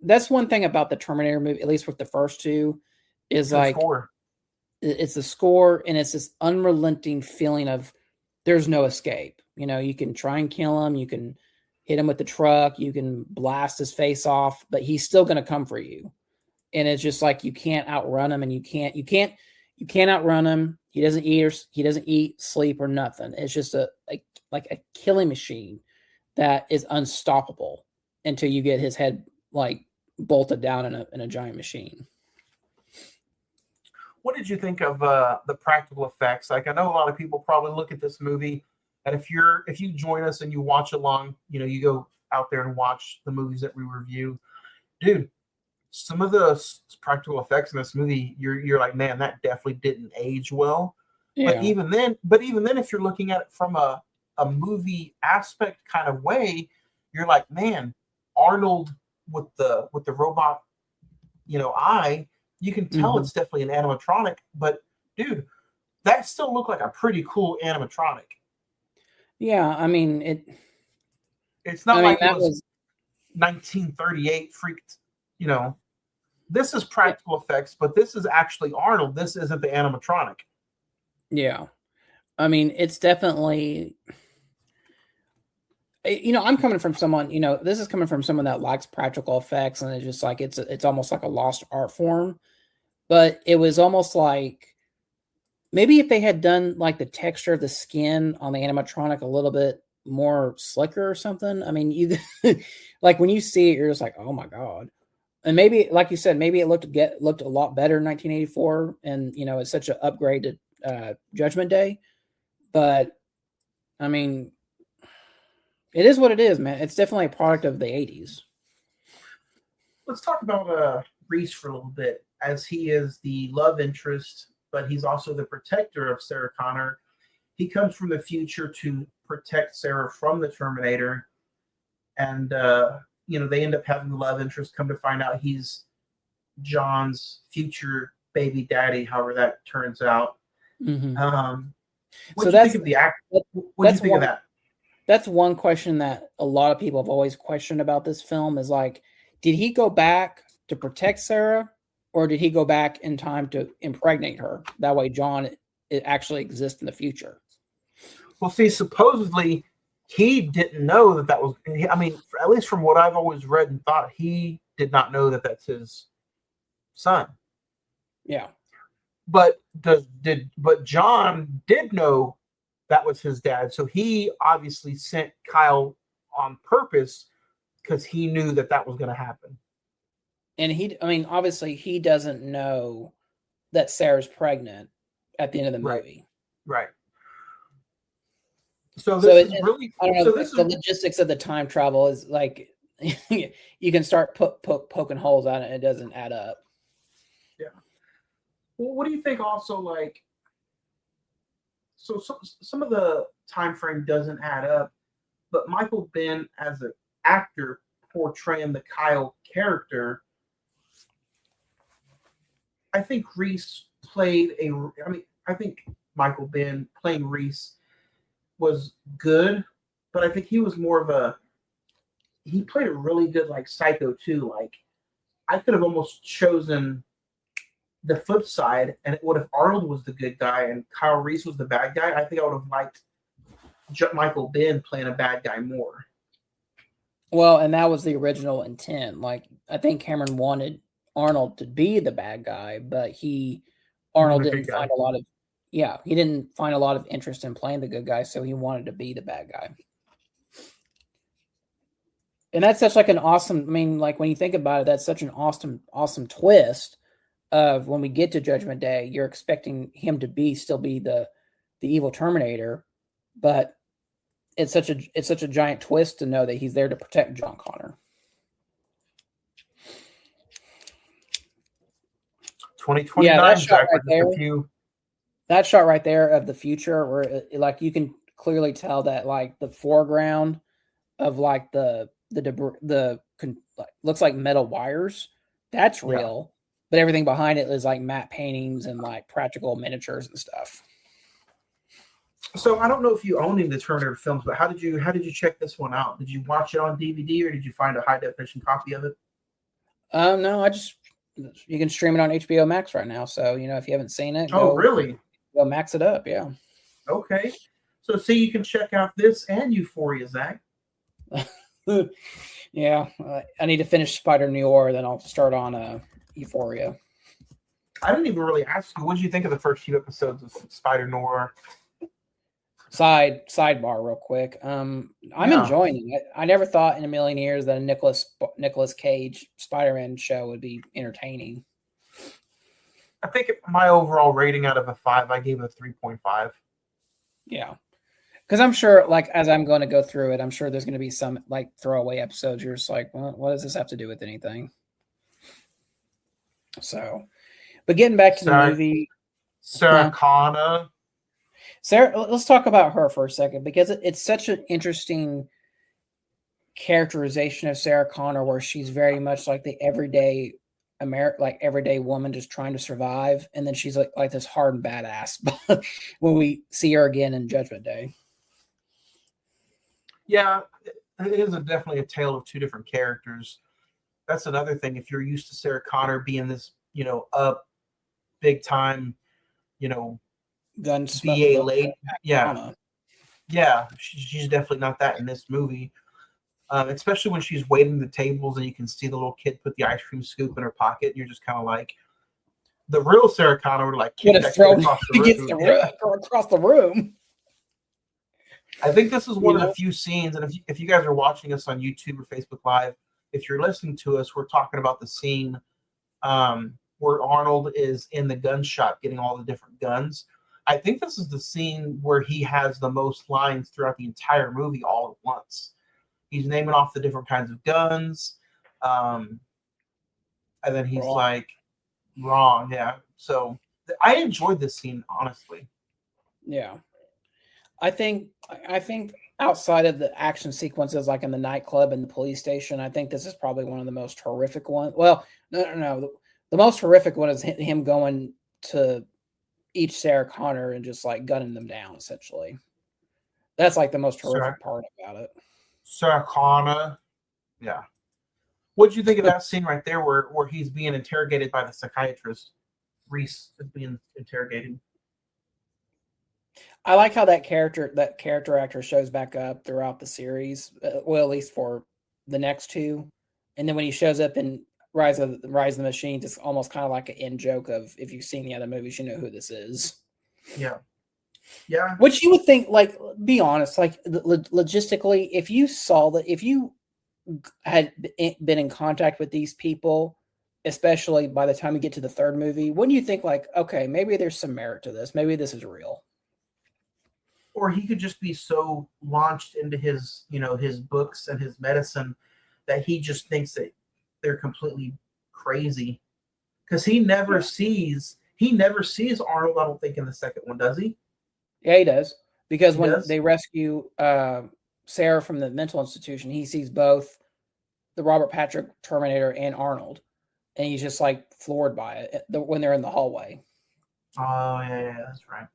that's one thing about the Terminator movie, at least with the first two, is The like score. it's the score and it's this unrelenting feeling of there's no escape. You can try and kill him, you can hit him with the truck, you can blast his face off, but he's still going to come for you. And it's just like you can't outrun him, and you can't outrun him. He doesn't eat, sleep, or nothing. It's just like a killing machine that is unstoppable until you get his head like bolted down in a giant machine. What did you think of the practical effects? Like, I know a lot of people probably look at this movie, and if you join us and you watch along, you go out there and watch the movies that we review, dude. Some of the practical effects in this movie, you're like, man, that definitely didn't age well. Yeah. But even then, if you're looking at it from a movie aspect kind of way, you're like, man, Arnold with the robot, eye, you can tell it's definitely an animatronic. But dude, that still looked like a pretty cool animatronic. Yeah, I mean It's not like it was 1938 freaked. This is practical effects, but this is actually Arnold. This isn't the animatronic. Yeah. I mean, it's definitely, I'm coming from someone, this is coming from someone that likes practical effects, and it's just like, it's almost like a lost art form, but it was almost like, maybe if they had done like the texture of the skin on the animatronic a little bit more slicker or something. I mean, you like when you see it, you're just like, oh my God. And maybe, like you said, maybe it looked a lot better in 1984, and it's such an upgrade to Judgment Day. But I mean, it is what it is, man. It's definitely a product of the 80s. Let's talk about Reese for a little bit, as he is the love interest, but he's also the protector of Sarah Connor. He comes from the future to protect Sarah from the Terminator, and they end up having the love interest. Come to find out, he's John's future baby daddy, however that turns out. Mm-hmm. What do you think of the act? What do you think of that? That's one question that a lot of people have always questioned about this film, is like, did he go back to protect Sarah, or did he go back in time to impregnate her? That way John it actually exists in the future. Well, see, supposedly he didn't know that was. I mean, at least from what I've always read and thought, he did not know that that's his son. Yeah, but John did know that was his dad, so he obviously sent Kyle on purpose because he knew that was going to happen. And obviously he doesn't know that Sarah's pregnant at the end of the movie. Right. So this is really, I don't know. The logistics of the time travel is like, you can start poking holes on it, and it doesn't add up. Yeah. Well, what do you think? Also, like, so some of the time frame doesn't add up, but Michael Biehn as an actor portraying the Kyle character, I think I think Michael Biehn playing Reese was good, but I think he was more of he played a really good like psycho too. Like, I could have almost chosen the flip side, and what if Arnold was the good guy and Kyle Reese was the bad guy? I think I would have liked Michael Biehn playing a bad guy more. Well, and that was the original intent. Like, I think Cameron wanted Arnold to be the bad guy, but Arnold didn't find he didn't find a lot of interest in playing the good guy, so he wanted to be the bad guy. And that's such like an awesome, I mean, like when you think about it, that's such an awesome twist of when we get to Judgment Day. You're expecting him to still be the evil Terminator, but it's such a giant twist to know that he's there to protect John Connor. 2029. Yeah, that shot right there. That shot right there of the future, where like you can clearly tell that like the foreground of like the looks like metal wires. That's real, but everything behind it is like matte paintings and like practical miniatures and stuff. So I don't know if you own any of the Terminator films, but how did you check this one out? Did you watch it on DVD or did you find a high definition copy of it? No, you can stream it on HBO Max right now. So if you haven't seen it, Oh, go really? go max it up. Yeah. Okay. So see, you can check out this and Euphoria, Zach. Yeah, I need to finish Spider Noir, then I'll start on Euphoria. I didn't even really ask you. What did you think of the first few episodes of Spider Noir? Sidebar, real quick. I'm Yeah, enjoying it. I never thought in a million years that a Nicolas Cage Spider-Man show would be entertaining. I think my overall rating out of a 5, I gave it a 3.5. Yeah, because I'm sure, like, as I'm going to go through it, I'm sure there's going to be some like throwaway episodes. You're just like, well, what does this have to do with anything? So, but getting back to the Sarah, movie, Sarah huh? Connor. Sarah, let's talk about her for a second because it's such an interesting characterization of Sarah Connor, where she's very much like the everyday like everyday woman just trying to survive, and then she's like this hard and badass when we see her again in Judgment Day. Yeah, it is definitely a tale of two different characters. That's another thing. If you're used to Sarah Connor being this, up big time, you know, Gunsmoke, VA late, yeah, drama. yeah, she's definitely not that in this movie. Especially when she's waiting the tables and you can see the little kid put the ice cream scoop in her pocket. And you're just kind of like, the real Sarah Connor would like Would kick have that kid thrown across the against room. the room, Yeah. across the room. I think this is You one of the know, few scenes, and if you guys are watching us on YouTube or Facebook Live, if you're listening to us, we're talking about the scene where Arnold is in the gun shop getting all the different guns. I think this is the scene where he has the most lines throughout the entire movie all at once. He's naming off the different kinds of guns, um, and then he's wrong. like, "Wrong, yeah." So I enjoyed this scene honestly. Yeah. I think outside of the action sequences like in the nightclub and the police station, I think this is probably one of the most horrific ones. Well, no. The most horrific one is him going to each Sarah Connor and just like gunning them down, essentially. That's like the most Sarah, horrific part about it. Sarah Connor, yeah. What did you think of that scene right there, where he's being interrogated by the psychiatrist? Reese is being interrogated. I like how that character actor shows back up throughout the series. Well, at least for the next two, and then when he shows up in Rise of the Machines, it's almost kind of like an in joke of if you've seen the other movies, you know who this is. Yeah, yeah. Which you would think, like, be honest, like logistically, if you saw that, if you had been in contact with these people, especially by the time you get to the third movie, wouldn't you think like, okay, maybe there's some merit to this, maybe this is real? Or he could just be so launched into his books and his medicine that he just thinks that they're completely crazy because he never sees Arnold. I don't think in the second one, does he? Yeah, he does. Because He when does. they rescue Sarah from the mental institution, he sees both the Robert Patrick Terminator and Arnold, and he's just like floored by it when they're in the hallway. Oh yeah, that's right.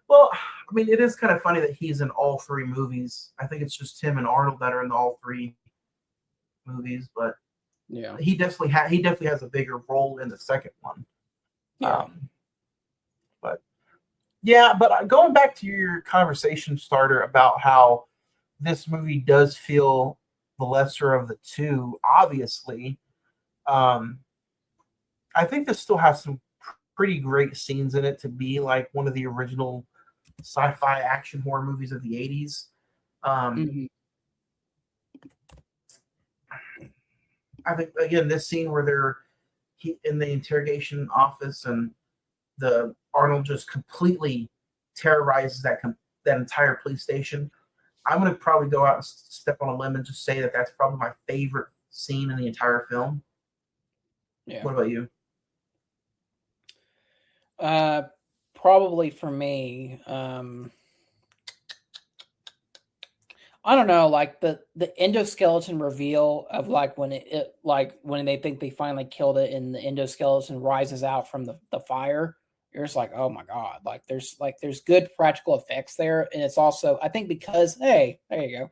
Well, I mean, it is kind of funny that he's in all three movies. I think it's just him and Arnold that are in all three movies, but Yeah, he definitely has a bigger role in the second one. yeah. Um, but yeah, but going back to your conversation starter about how this movie does feel the lesser of the two, obviously, um, I think this still has some pretty great scenes in it to be like one of the original sci-fi action horror movies of the 80s. Um, Hmm. I think again this scene where they're in the interrogation office and the Arnold just completely terrorizes that entire police station. I'm gonna probably go out and step on a limb and just say that that's probably my favorite scene in the entire film. Yeah. What about you? Uh, Probably for me. I don't know, like the endoskeleton reveal of like when they think they finally killed it, and the endoskeleton rises out from the fire. you're just like, oh my god, there's good practical effects there, and it's also I think because hey, there you go.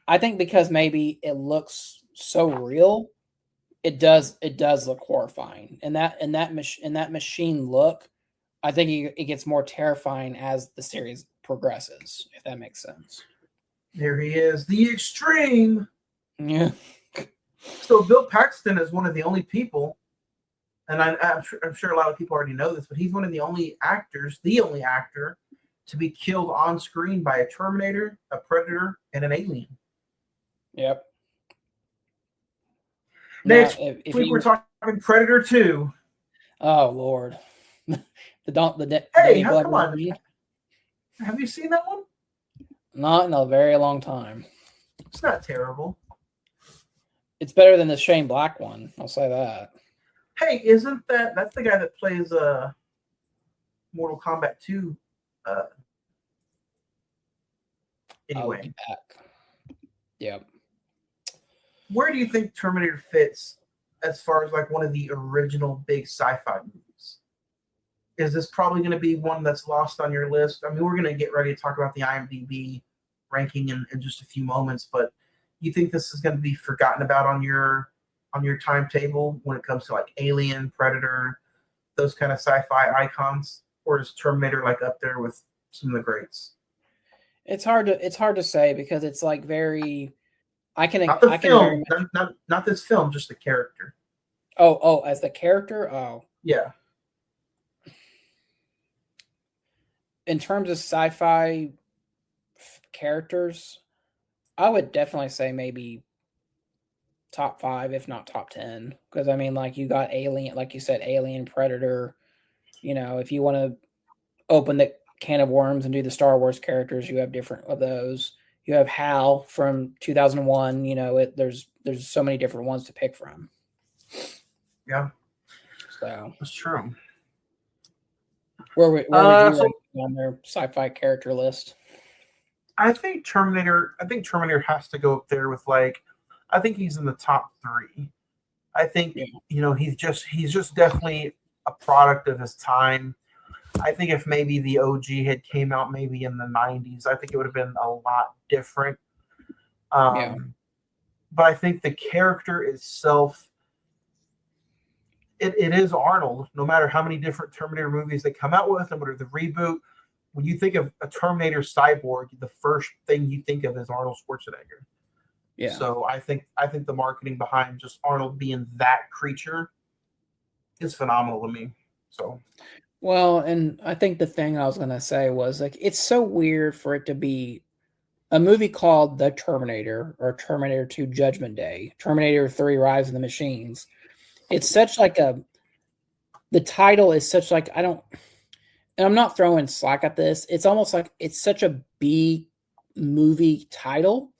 I think because maybe it looks so real, it does look horrifying, and that machine look, I think it gets more terrifying as the series progresses, if that makes sense. There he is, the extreme. Yeah. So Bill Paxton is one of the only people, and I'm sure a lot of people already know this, but he's one of the only actor to be killed on screen by a Terminator, a Predator, and an alien. Yep. Next if week, we're you, talking Predator 2. oh Lord, Hey, Danny Glover come on. movie? Have you seen that one? Not in a very long time. It's not terrible. It's better than the Shane Black one. I'll say that. Hey, that's the guy that plays Mortal Kombat 2? Anyway, I'll be back. Yep. Where do you think Terminator fits as far as like one of the original big sci-fi movies? Is this probably going to be one that's lost on your list? I mean, we're going to get ready to talk about the IMDb ranking in just a few moments, but you think this is going to be forgotten about on your timetable when it comes to like Alien, Predator, those kind of sci-fi icons, or is Terminator like up there with some of the greats? It's hard to say because it's like very. I can very film, much. not this film, just the character. Oh, as the character. Oh, yeah. In terms of sci-fi characters, I would definitely say maybe top 5, if not top 10. Because I mean, like you got Alien, like you said, Alien, Predator. If you want to open the can of worms and do the Star Wars characters, you have different of those. You have Hal from 2001. There's so many different ones to pick from. Yeah, so that's true. Where would you rank on their sci-fi character list? I think Terminator has to go up there with I think he's in the top 3. I think he's just definitely a product of his time. I think if maybe the OG had came out maybe in the 90s, I think it would have been a lot different. But I think the character itself, it is Arnold. No matter how many different Terminator movies they come out with, no matter the reboot, when you think of a Terminator cyborg, the first thing you think of is Arnold Schwarzenegger. Yeah. So I think the marketing behind just Arnold being that creature is phenomenal to me. So. Well, and I think the thing I was going to say was like it's so weird for it to be a movie called The Terminator or Terminator 2 Judgment Day, Terminator 3 Rise of the Machines. It's such like the title is such like and I'm not throwing slack at this. It's almost like it's such a B movie title,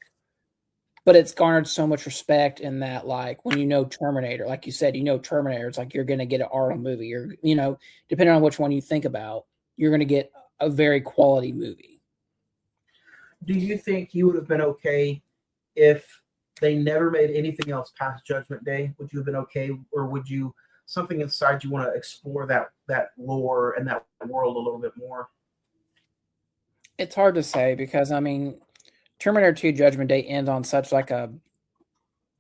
but it's garnered so much respect in that, like, when Terminator, like you said, Terminator, it's like you're going to get an Arnold movie. Or, depending on which one you think about, you're going to get a very quality movie. Do you think you would have been okay if they never made anything else past Judgment Day? Would you have been okay? Or would you, something inside you want to explore that lore and that world a little bit more? It's hard to say because, I mean, Terminator 2 Judgment Day ends on such like a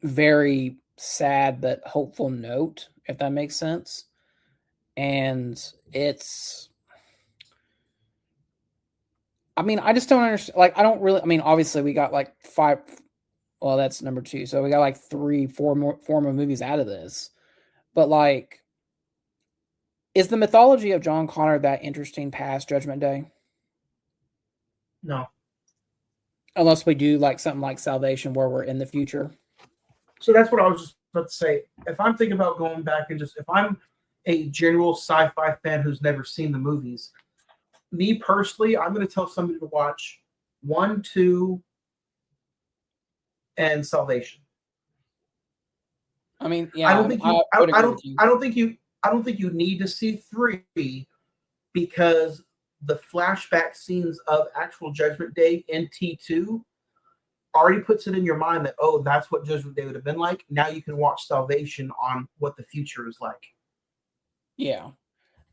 very sad but hopeful note, if that makes sense. And it's, I mean, I just don't understand. Like, I don't really, I mean, obviously we got like 5, well, that's number 2. So we got like 4 more movies out of this. But like, is the mythology of John Connor that interesting past Judgment Day? No. Unless we do like something like Salvation where we're in the future. So that's what I was just about to say. If I'm thinking about going back and if I'm a general sci-fi fan who's never seen the movies, me personally, I'm going to tell somebody to watch 1, 2, and Salvation. I mean, yeah, I don't think you need to see 3 because the flashback scenes of actual Judgment Day in T2 already puts it in your mind that, oh, that's what Judgment Day would have been like. Now you can watch Salvation on what the future is like. Yeah.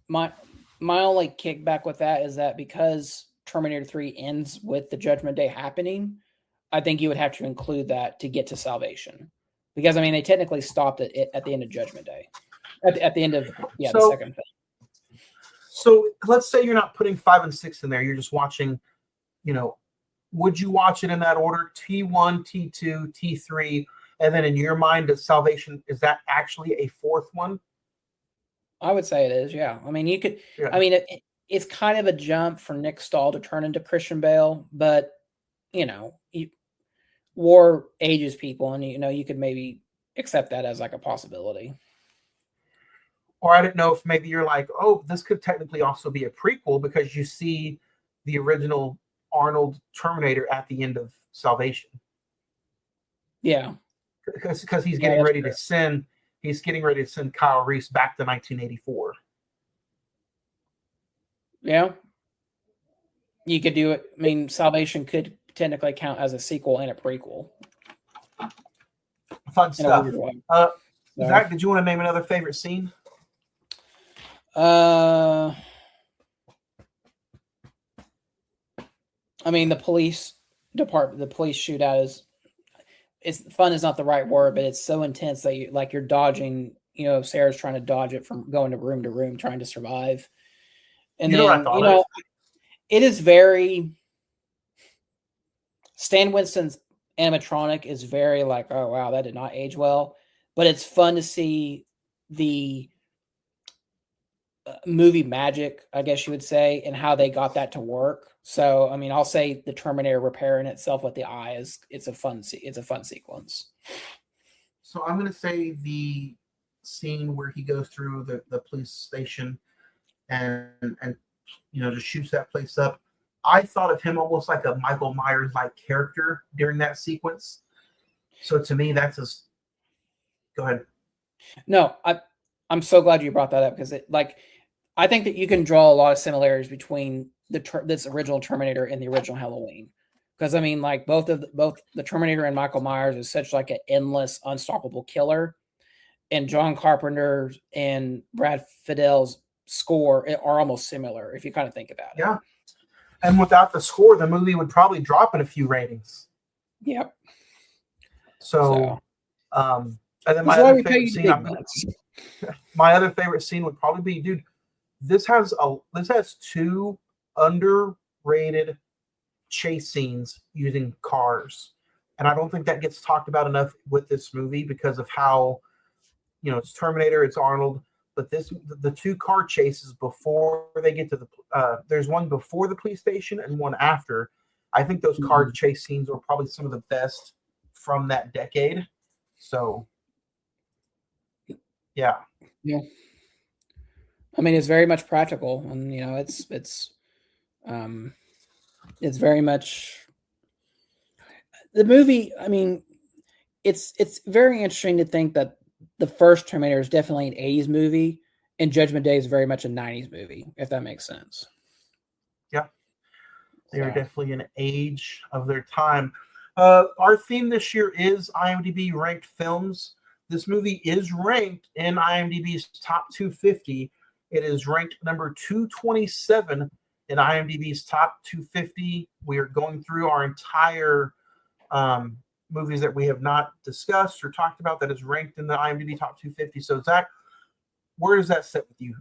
My my only kickback with that is that because Terminator 3 ends with the Judgment Day happening, I think you would have to include that to get to Salvation. Because, I mean, they technically stopped it at the end of Judgment Day. At the end of, the So, second film. so let's say you're not putting 5 and 6 in there. You're just watching, would you watch it in that order? T1, T2, T3, and then in your mind, does Salvation, is that actually a fourth one? I would say it is, yeah. I mean, you could, Yeah. I mean, it's kind of a jump for Nick Stahl to turn into Christian Bale, but, war ages people, and, you could maybe accept that as like a possibility. Or I didn't know if maybe you're like, oh, this could technically also be a prequel because you see the original Arnold Terminator at the end of Salvation. Yeah. Because he's getting ready to send Kyle Reese back to 1984. Yeah. You could do it. I mean, Salvation could technically count as a sequel and a prequel. Fun stuff. Zach, did you want to name another favorite scene? I mean, the police department, the police shootout it's fun is not the right word, but it's so intense that you're dodging, Sarah's trying to dodge it from going to room, trying to survive. And then, it is very, Stan Winston's animatronic is very like, oh, wow, that did not age well. But it's fun to see the movie magic, I guess you would say, and how they got that to work. So, I mean, I'll say the Terminator repairing itself with the eye it's a fun sequence. So I'm going to say the scene where he goes through the police station and just shoots that place up. I thought of him almost like a Michael Myers like character during that sequence. So to me, that's go ahead. No, I'm so glad you brought that up because I think that you can draw a lot of similarities between this original Terminator and the original Halloween. Because, I mean, like both the Terminator and Michael Myers is such like an endless, unstoppable killer. And John Carpenter and Brad Fiddel's score are almost similar if you kind of think about it. Yeah. And without the score, the movie would probably drop in a few ratings. Yep. So and then my other favorite scene would probably be, dude, this has two underrated chase scenes using cars. And I don't think that gets talked about enough with this movie because of how, it's Terminator, it's Arnold, but the two car chases before they get to there's one before the police station and one after. I think those car chase scenes are probably some of the best from that decade. So, yeah. I mean, it's very much practical, and it's very much the movie. I mean, it's very interesting to think that the first Terminator is definitely an 80s movie, and Judgment Day is very much a 90s movie, if that makes sense. Yeah, they are definitely an age of their time. Our theme this year is IMDb ranked films. This movie is ranked in IMDb's top 250. It is ranked number 227 in IMDb's top 250. We are going through our entire movies that we have not discussed or talked about that is ranked in the IMDb top 250. So, Zach, where does that sit with you?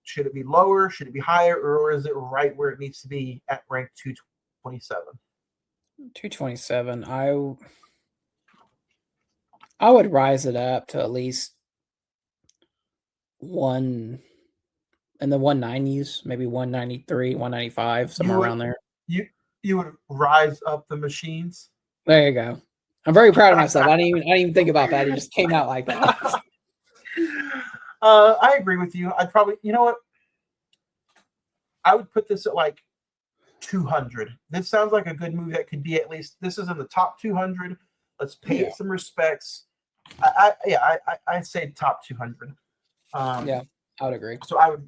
Should it be lower? Should it be higher? Or is it right where it needs to be at rank 227? 227. I would rise it up to at least one in the 190s, maybe 193, 195, somewhere around there. You would rise up the machines? There you go. I'm very proud of myself. I didn't even think about that. It just came out like that. I agree with you. I'd probably, you know what? I would put this at like 200. This sounds like a good movie that could be at least, this is in the top 200. Let's pay it some respects. I'd say top 200. Yeah, I would agree. So I'd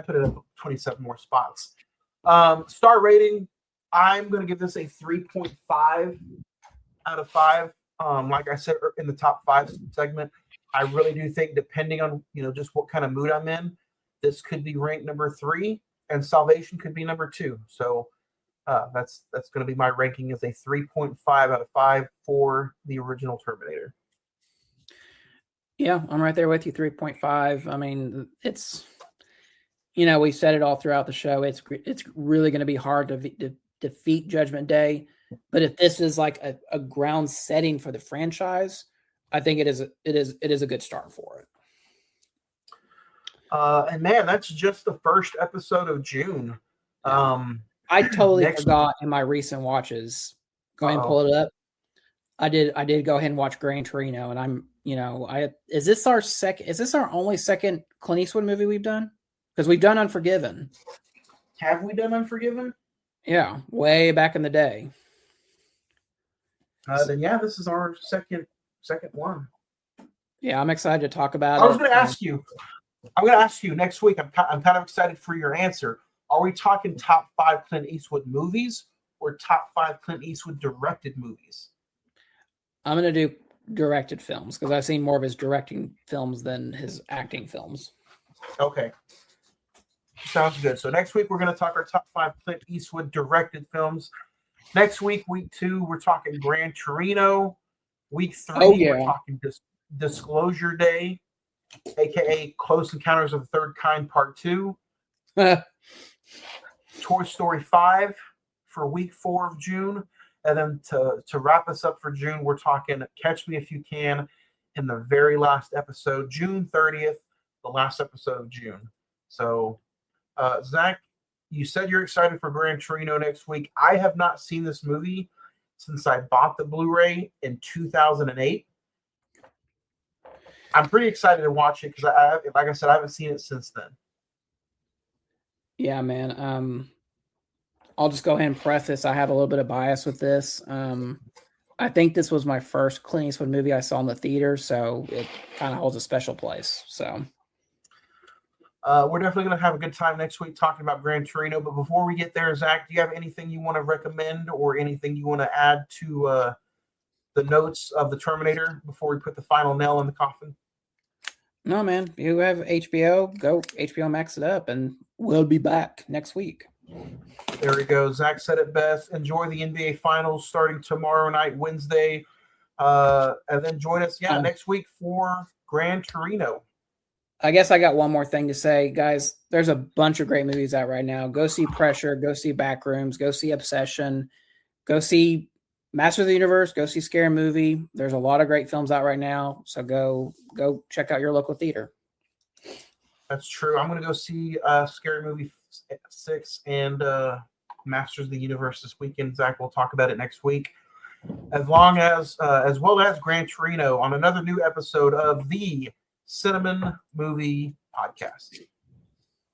put it up 27 more spots. Star rating, I'm going to give this a 3.5 out of 5. Like I said, in the top 5 segment, I really do think, depending on just what kind of mood I'm in, this could be ranked number 3, and Salvation could be number 2. So that's going to be my ranking as a 3.5 out of 5 for the original Terminator. Yeah, I'm right there with you. 3.5. I mean, it's, we said it all throughout the show. It's really going to be hard to defeat Judgment Day. But if this is like a ground setting for the franchise, I think it is a good start for it. And man, that's just the first episode of June. I totally forgot in my recent watches. Go ahead and pull it up. I did go ahead and watch Gran Torino, and I'm, is this our only second Clint Eastwood movie we've done? Because we've done Unforgiven. Have we done Unforgiven? Yeah, way back in the day. Then yeah, this is our second one. Yeah, I'm excited to talk about it. I was going to ask you. I'm going to ask you next week. I'm kind of excited for your answer. Are we talking top 5 Clint Eastwood movies or top 5 Clint Eastwood directed movies? I'm going to do directed films because I've seen more of his directing films than his acting films. Okay. Sounds good. So next week, we're going to talk our top 5 Clint Eastwood directed films. Next week, week 2, we're talking Gran Torino. Week 3, we're talking Disclosure Day, a.k.a. Close Encounters of the Third Kind Part 2. Toy Story 5 for week 4 of June. And then to wrap us up for June, we're talking Catch Me If You Can in the very last episode, June 30th, the last episode of June. So, Zach, you said you're excited for Gran Torino next week. I have not seen this movie since I bought the Blu-ray in 2008. I'm pretty excited to watch it because, like I said, I haven't seen it since then. Yeah, man. I'll just go ahead and preface. I have a little bit of bias with this. I think this was my first Clint Eastwood movie I saw in the theater, so it kind of holds a special place. So we're definitely going to have a good time next week talking about Gran Torino. But before we get there, Zach, do you have anything you want to recommend or anything you want to add to the notes of the Terminator before we put the final nail in the coffin? No, man. You have HBO, go HBO Max it up, and we'll be back next week. There we go. Zach said it best. Enjoy the NBA Finals starting tomorrow night, Wednesday. And then join us, next week for Gran Torino. I guess I got one more thing to say. Guys, there's a bunch of great movies out right now. Go see Pressure. Go see Backrooms. Go see Obsession. Go see Master of the Universe. Go see Scary Movie. There's a lot of great films out right now. So go check out your local theater. That's true. I'm going to go see Scary Movie 6 and Masters of the Universe this weekend. Zach will talk about it next week, as well as Gran Torino on another new episode of the Cine-Men Movie Podcast.